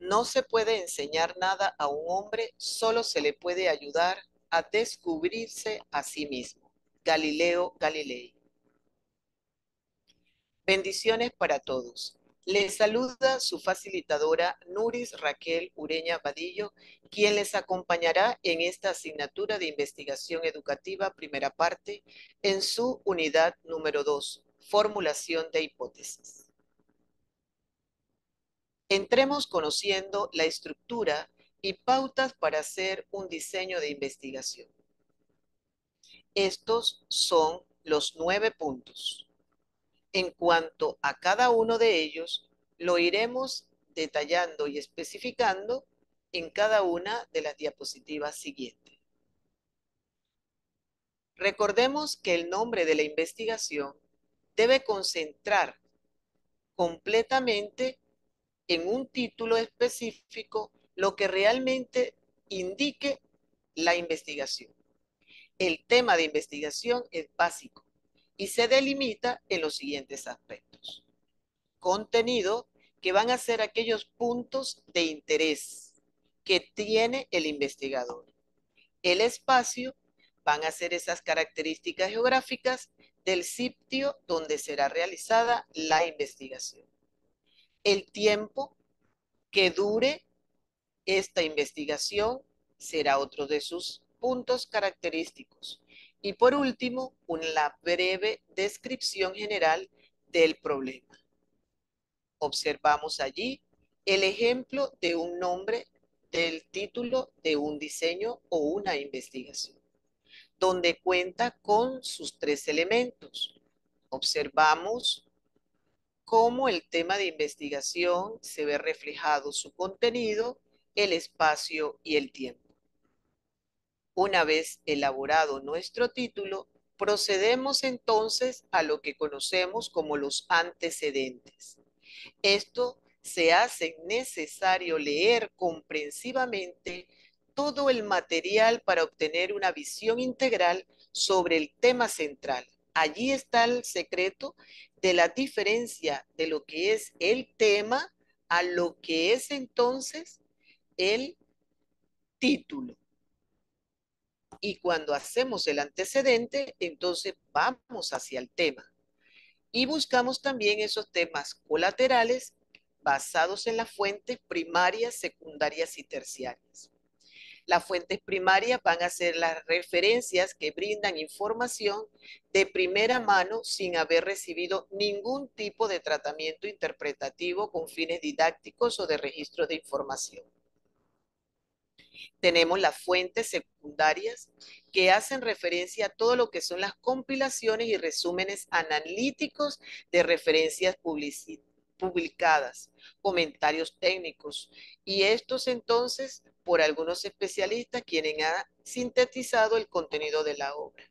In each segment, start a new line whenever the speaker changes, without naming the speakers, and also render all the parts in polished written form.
No se puede enseñar nada a un hombre, solo se le puede ayudar a descubrirse a sí mismo. Galileo Galilei. Bendiciones para todos. Les saluda su facilitadora Nuris Raquel Ureña Vadillo, quien les acompañará en esta asignatura de investigación educativa, primera parte, en su unidad número 2, formulación de hipótesis. Entremos conociendo la estructura y pautas para hacer un diseño de investigación. Estos son los 9 puntos. En cuanto a cada uno de ellos, lo iremos detallando y especificando en cada una de las diapositivas siguientes. Recordemos que el nombre de la investigación debe concentrar completamente en un título específico lo que realmente indique la investigación. El tema de investigación es básico y se delimita en los siguientes aspectos. Contenido, que van a ser aquellos puntos de interés que tiene el investigador. El espacio, van a ser esas características geográficas del sitio donde será realizada la investigación. El tiempo que dure esta investigación será otro de sus puntos característicos. Y por último, una breve descripción general del problema. Observamos allí el ejemplo de un nombre del título de un diseño o una investigación, donde cuenta con sus 3 elementos. Observamos cómo el tema de investigación se ve reflejado su contenido, el espacio y el tiempo. Una vez elaborado nuestro título, procedemos entonces a lo que conocemos como los antecedentes. Esto se hace necesario leer comprensivamente todo el material para obtener una visión integral sobre el tema central. Allí está el secreto de la diferencia de lo que es el tema a lo que es entonces el título. Y cuando hacemos el antecedente, entonces vamos hacia el tema. Y buscamos también esos temas colaterales basados en las fuentes primarias, secundarias y terciarias. Las fuentes primarias van a ser las referencias que brindan información de primera mano sin haber recibido ningún tipo de tratamiento interpretativo con fines didácticos o de registro de información. Tenemos las fuentes secundarias que hacen referencia a todo lo que son las compilaciones y resúmenes analíticos de referencias publicadas, comentarios técnicos, y estos entonces por algunos especialistas quienes han sintetizado el contenido de la obra.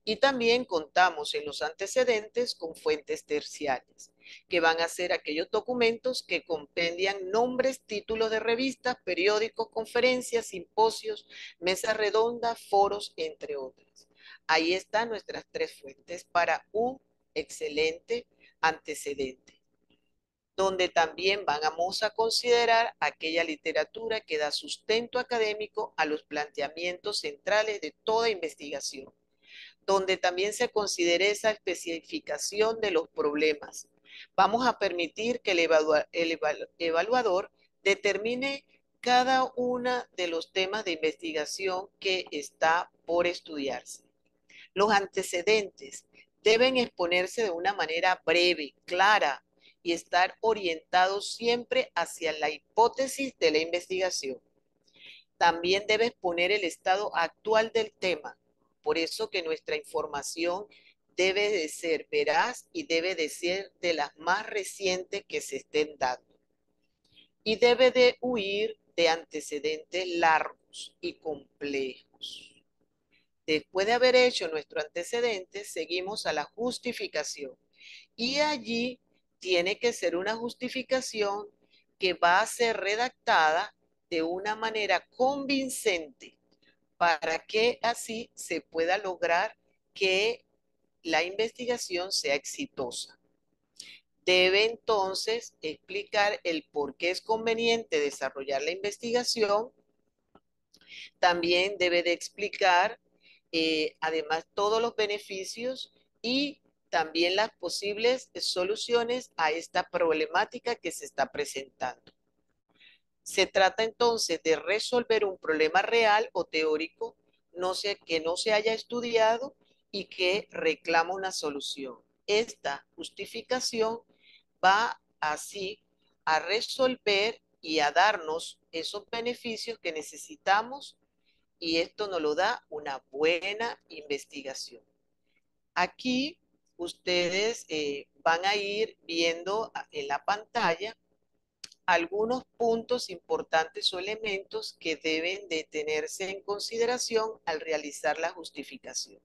Y también contamos en los antecedentes con fuentes terciarias, que van a ser aquellos documentos que compendian nombres, títulos de revistas, periódicos, conferencias, simposios, mesas redondas, foros, entre otras. Ahí están nuestras 3 fuentes para un excelente antecedente, donde también vamos a considerar aquella literatura que da sustento académico a los planteamientos centrales de toda investigación, donde también se considere esa especificación de los problemas. Vamos a permitir que el evaluador determine cada uno de los temas de investigación que está por estudiarse. Los antecedentes deben exponerse de una manera breve, clara y estar orientados siempre hacia la hipótesis de la investigación. También debe exponer el estado actual del tema. Por eso que nuestra información debe de ser veraz y debe de ser de las más recientes que se estén dando. Y debe de huir de antecedentes largos y complejos. Después de haber hecho nuestro antecedente, seguimos a la justificación. Y allí tiene que ser una justificación que va a ser redactada de una manera convincente para que así se pueda lograr que la investigación sea exitosa. Debe entonces explicar el por qué es conveniente desarrollar la investigación. También debe de explicar, además, todos los beneficios y también las posibles soluciones a esta problemática que se está presentando. Se trata entonces de resolver un problema real o teórico que no se haya estudiado y que reclama una solución. Esta justificación va así a resolver y a darnos esos beneficios que necesitamos, y esto nos lo da una buena investigación. Aquí ustedes van a ir viendo en la pantalla algunos puntos importantes o elementos que deben de tenerse en consideración al realizar la justificación.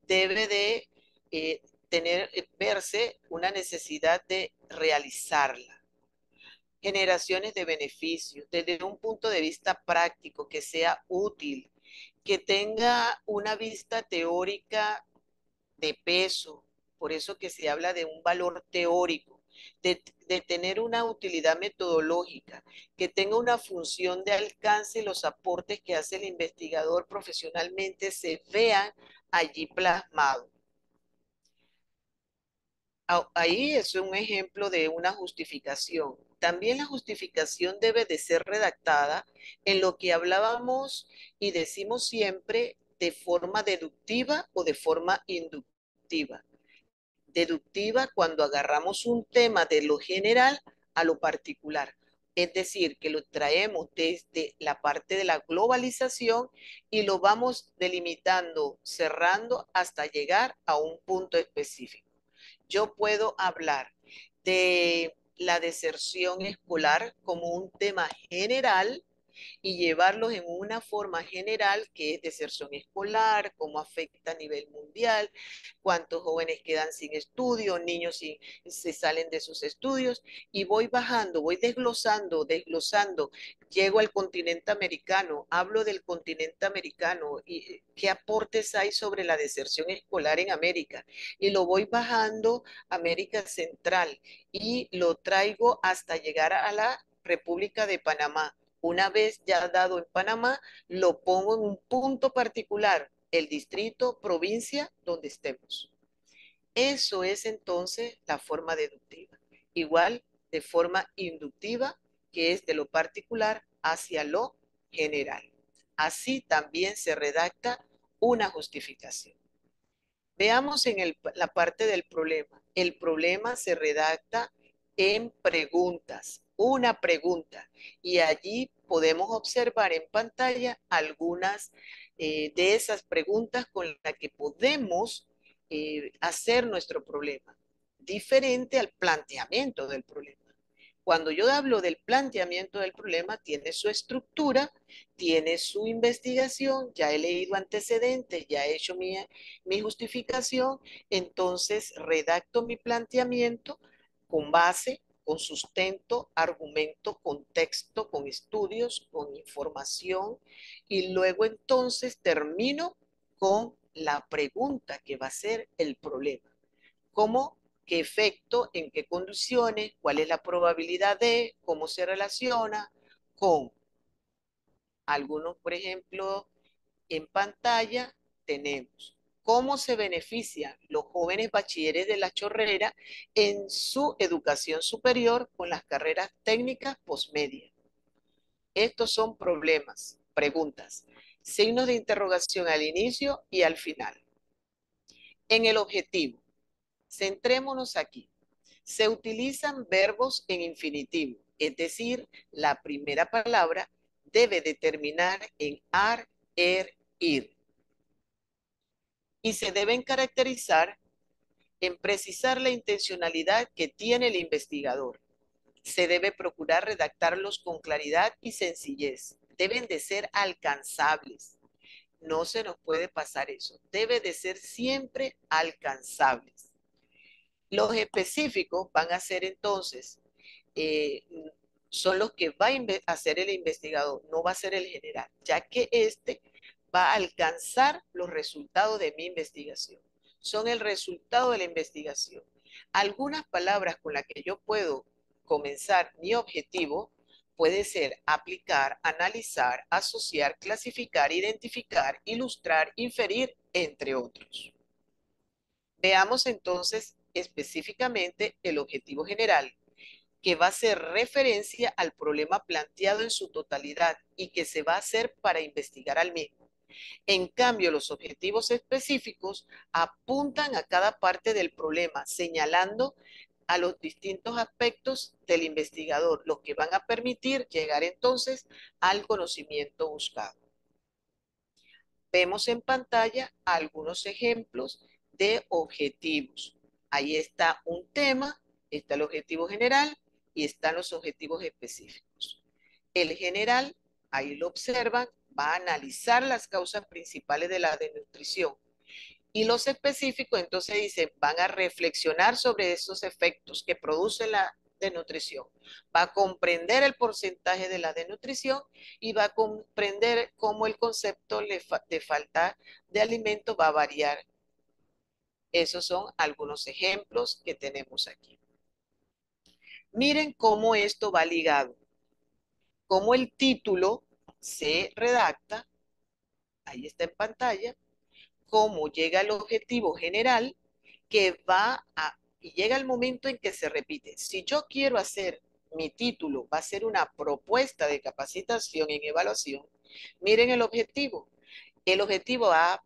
Debe de verse una necesidad de realizarla. Generaciones de beneficios desde un punto de vista práctico, que sea útil, que tenga una vista teórica de peso, por eso que se habla de un valor teórico, de tener una utilidad metodológica, que tenga una función de alcance y los aportes que hace el investigador profesionalmente se vean allí plasmados. Ahí es un ejemplo de una justificación. También la justificación debe de ser redactada en lo que hablábamos y decimos siempre de forma deductiva o de forma inductiva. Deductiva cuando agarramos un tema de lo general a lo particular. Es decir, que lo traemos desde la parte de la globalización y lo vamos delimitando, cerrando hasta llegar a un punto específico. Yo puedo hablar de la deserción escolar como un tema general y llevarlos en una forma general que es deserción escolar, cómo afecta a nivel mundial, cuántos jóvenes quedan sin estudio, niños se salen de sus estudios, y voy bajando, voy desglosando, llego al continente americano, hablo del continente americano y qué aportes hay sobre la deserción escolar en América, y lo voy bajando a América Central y lo traigo hasta llegar a la República de Panamá. Una vez ya dado en Panamá, lo pongo en un punto particular, el distrito, provincia, donde estemos. Eso es entonces la forma deductiva. Igual de forma inductiva, que es de lo particular hacia lo general. Así también se redacta una justificación. Veamos en la parte del problema. El problema se redacta en preguntas, una pregunta, y allí podemos observar en pantalla algunas de esas preguntas con las que podemos hacer nuestro problema, diferente al planteamiento del problema. Cuando yo hablo del planteamiento del problema, tiene su estructura, tiene su investigación, ya he leído antecedentes, ya he hecho mi justificación, entonces redacto mi planteamiento con base, con sustento, argumento, contexto, con estudios, con información, y luego entonces termino con la pregunta que va a ser el problema. ¿Cómo? ¿Qué efecto? ¿En qué condiciones? ¿Cuál es la probabilidad de? ¿Cómo se relaciona con algunos, por ejemplo, en pantalla tenemos cómo se benefician los jóvenes bachilleres de La Chorrera en su educación superior con las carreras técnicas postmedia? Estos son problemas, preguntas, signos de interrogación al inicio y al final. En el objetivo, centrémonos aquí. Se utilizan verbos en infinitivo, es decir, la primera palabra debe de terminar en ar, ir. Y se deben caracterizar en precisar la intencionalidad que tiene el investigador. Se debe procurar redactarlos con claridad y sencillez. Deben de ser alcanzables. No se nos puede pasar eso. Debe de ser siempre alcanzables. Los específicos van a ser entonces, eh, son los que va a hacer el investigador, no va a ser el general, ya que este va a alcanzar los resultados de mi investigación. Son el resultado de la investigación. Algunas palabras con las que yo puedo comenzar mi objetivo puede ser aplicar, analizar, asociar, clasificar, identificar, ilustrar, inferir, entre otros. Veamos entonces específicamente el objetivo general, que va a hacer referencia al problema planteado en su totalidad y que se va a hacer para investigar al mismo. En cambio, los objetivos específicos apuntan a cada parte del problema, señalando a los distintos aspectos del investigador, los que van a permitir llegar entonces al conocimiento buscado. Vemos en pantalla algunos ejemplos de objetivos. Ahí está un tema, está el objetivo general y están los objetivos específicos. El general, ahí lo observan, va a analizar las causas principales de la desnutrición. Y los específicos, entonces dicen, van a reflexionar sobre esos efectos que produce la desnutrición. Va a comprender el porcentaje de la desnutrición y va a comprender cómo el concepto de falta de alimento va a variar. Esos son algunos ejemplos que tenemos aquí. Miren cómo esto va ligado, cómo el título se redacta, ahí está en pantalla, cómo llega el objetivo general que va a, y llega el momento en que se repite. Si yo quiero hacer mi título, va a ser una propuesta de capacitación en evaluación, miren el objetivo. El objetivo va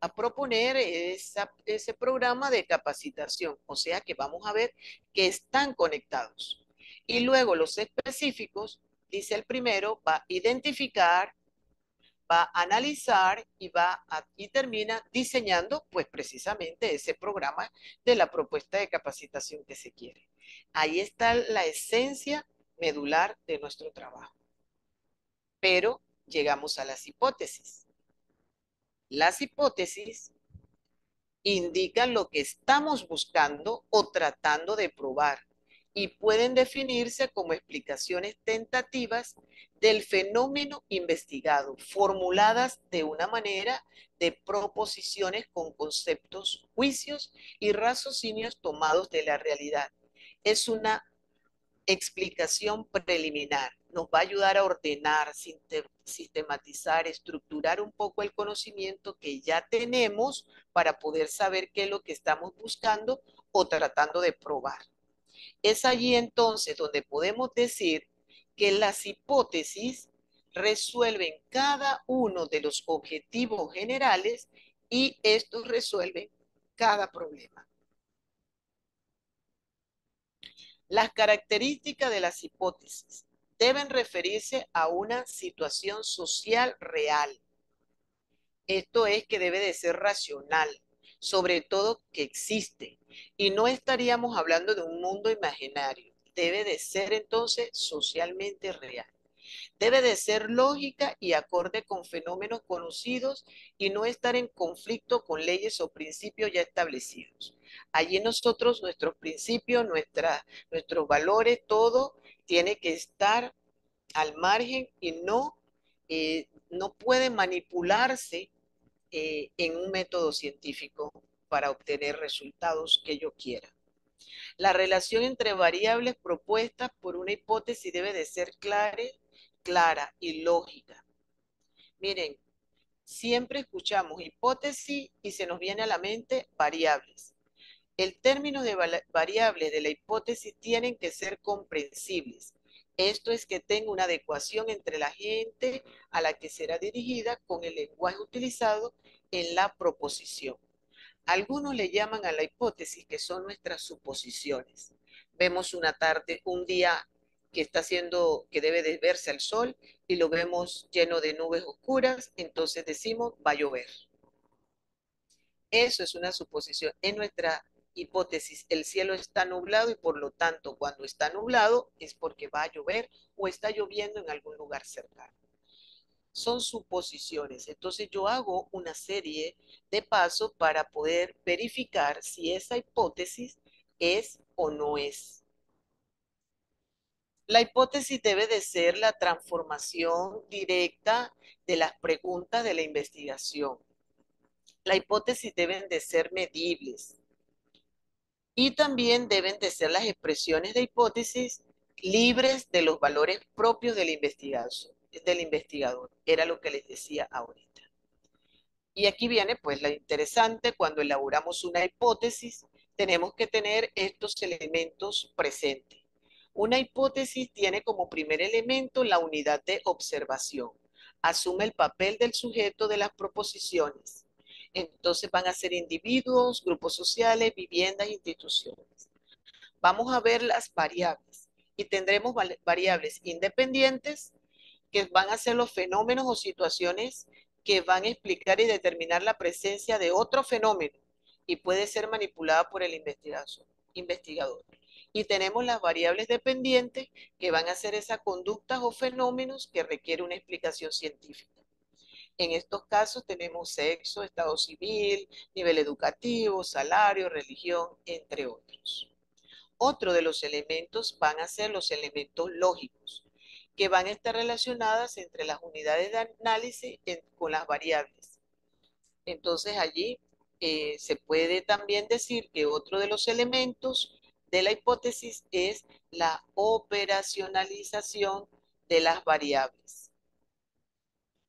a proponer ese programa de capacitación, o sea que vamos a ver que están conectados. Y luego los específicos, dice el primero, va a identificar, va a analizar y termina diseñando pues precisamente ese programa de la propuesta de capacitación que se quiere. Ahí está la esencia medular de nuestro trabajo. Pero llegamos a las hipótesis. Las hipótesis indican lo que estamos buscando o tratando de probar y pueden definirse como explicaciones tentativas del fenómeno investigado, formuladas de una manera de proposiciones con conceptos, juicios y raciocinios tomados de la realidad. Es una explicación preliminar. Nos va a ayudar a ordenar, sistematizar, estructurar un poco el conocimiento que ya tenemos para poder saber qué es lo que estamos buscando o tratando de probar. Es allí entonces donde podemos decir que las hipótesis resuelven cada uno de los objetivos generales y estos resuelven cada problema. Las características de las hipótesis deben referirse a una situación social real. Esto es que debe de ser racional, sobre todo que existe. Y no estaríamos hablando de un mundo imaginario. Debe de ser entonces socialmente real. Debe de ser lógica y acorde con fenómenos conocidos y no estar en conflicto con leyes o principios ya establecidos. Allí nosotros, nuestros principios, nuestros valores, todo tiene que estar al margen y no puede manipularse en un método científico para obtener resultados que yo quiera. La relación entre variables propuestas por una hipótesis debe de ser clara y lógica. Miren, siempre escuchamos hipótesis y se nos viene a la mente variables. El término de variables de la hipótesis tienen que ser comprensibles. Esto es que tenga una adecuación entre la gente a la que será dirigida con el lenguaje utilizado en la proposición. Algunos le llaman a la hipótesis que son nuestras suposiciones. Vemos una tarde, un día que está haciendo, que debe de verse el sol y lo vemos lleno de nubes oscuras, entonces decimos va a llover. Eso es una suposición. En nuestra hipótesis, el cielo está nublado y por lo tanto cuando está nublado es porque va a llover o está lloviendo en algún lugar cercano. Son suposiciones. Entonces yo hago una serie de pasos para poder verificar si esa hipótesis es o no es. La hipótesis debe de ser la transformación directa de las preguntas de la investigación. La hipótesis deben de ser medibles. Y también deben de ser las expresiones de hipótesis libres de los valores propios del investigador. Era lo que les decía ahorita. Y aquí viene pues la interesante, cuando elaboramos una hipótesis, tenemos que tener estos elementos presentes. Una hipótesis tiene como primer elemento la unidad de observación. Asume el papel del sujeto de las proposiciones. Entonces van a ser individuos, grupos sociales, viviendas, instituciones. Vamos a ver las variables y tendremos variables independientes que van a ser los fenómenos o situaciones que van a explicar y determinar la presencia de otro fenómeno y puede ser manipulada por el investigador. Y tenemos las variables dependientes que van a ser esas conductas o fenómenos que requieren una explicación científica. En estos casos tenemos sexo, estado civil, nivel educativo, salario, religión, entre otros. Otro de los elementos van a ser los elementos lógicos, que van a estar relacionadas entre las unidades de análisis con las variables. Entonces allí se puede también decir que otro de los elementos de la hipótesis es la operacionalización de las variables.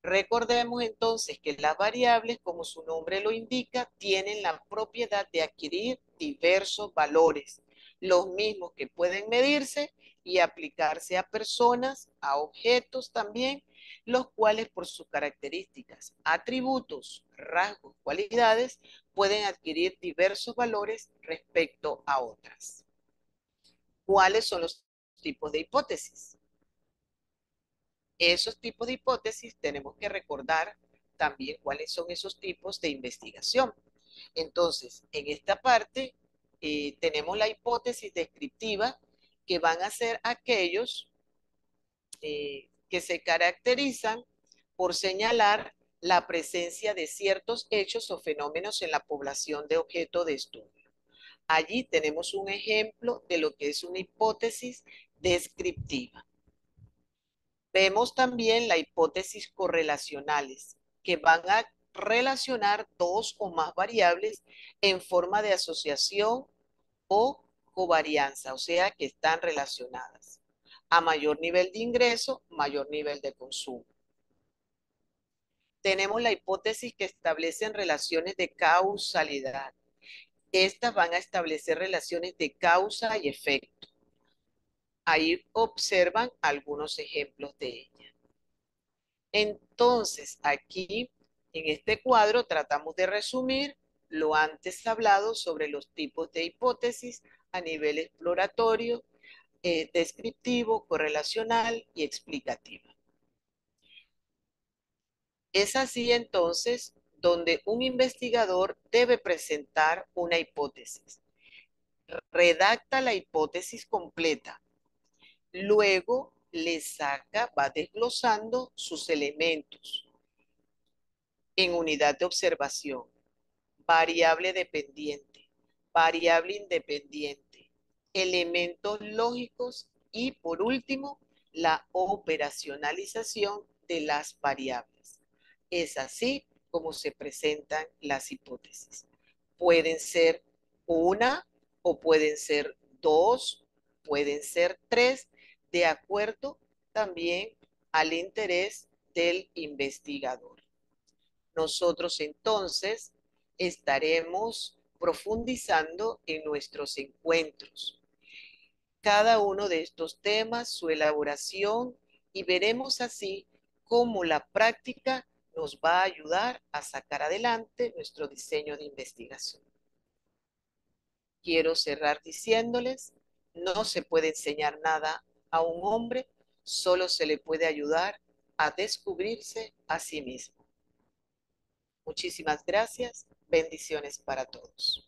Recordemos entonces que las variables, como su nombre lo indica, tienen la propiedad de adquirir diversos valores, los mismos que pueden medirse y aplicarse a personas, a objetos también, los cuales por sus características, atributos, rasgos, cualidades, pueden adquirir diversos valores respecto a otras. ¿Cuáles son los tipos de hipótesis? Esos tipos de hipótesis tenemos que recordar también cuáles son esos tipos de investigación. Entonces, en esta parte tenemos la hipótesis descriptiva, que van a ser aquellos que se caracterizan por señalar la presencia de ciertos hechos o fenómenos en la población de objeto de estudio. Allí tenemos un ejemplo de lo que es una hipótesis descriptiva. Vemos también la hipótesis correlacionales, que van a relacionar dos o más variables en forma de asociación o covarianza, o sea que están relacionadas. A mayor nivel de ingreso, mayor nivel de consumo. Tenemos la hipótesis que establecen relaciones de causalidad. Estas van a establecer relaciones de causa y efecto. Ahí observan algunos ejemplos de ellas. Entonces, aquí en este cuadro tratamos de resumir lo antes hablado sobre los tipos de hipótesis a nivel exploratorio, descriptivo, correlacional y explicativa. Es así entonces donde un investigador debe presentar una hipótesis. Redacta la hipótesis completa. Luego le saca, va desglosando sus elementos en unidad de observación, variable dependiente, variable independiente, elementos lógicos y por último, la operacionalización de las variables. Es así como se presentan las hipótesis. Pueden ser una o pueden ser dos, pueden ser tres, de acuerdo también al interés del investigador. Nosotros entonces estaremos profundizando en nuestros encuentros. Cada uno de estos temas, su elaboración, y veremos así cómo la práctica nos va a ayudar a sacar adelante nuestro diseño de investigación. Quiero cerrar diciéndoles, no se puede enseñar nada a un hombre, solo se le puede ayudar a descubrirse a sí mismo. Muchísimas gracias. Bendiciones para todos.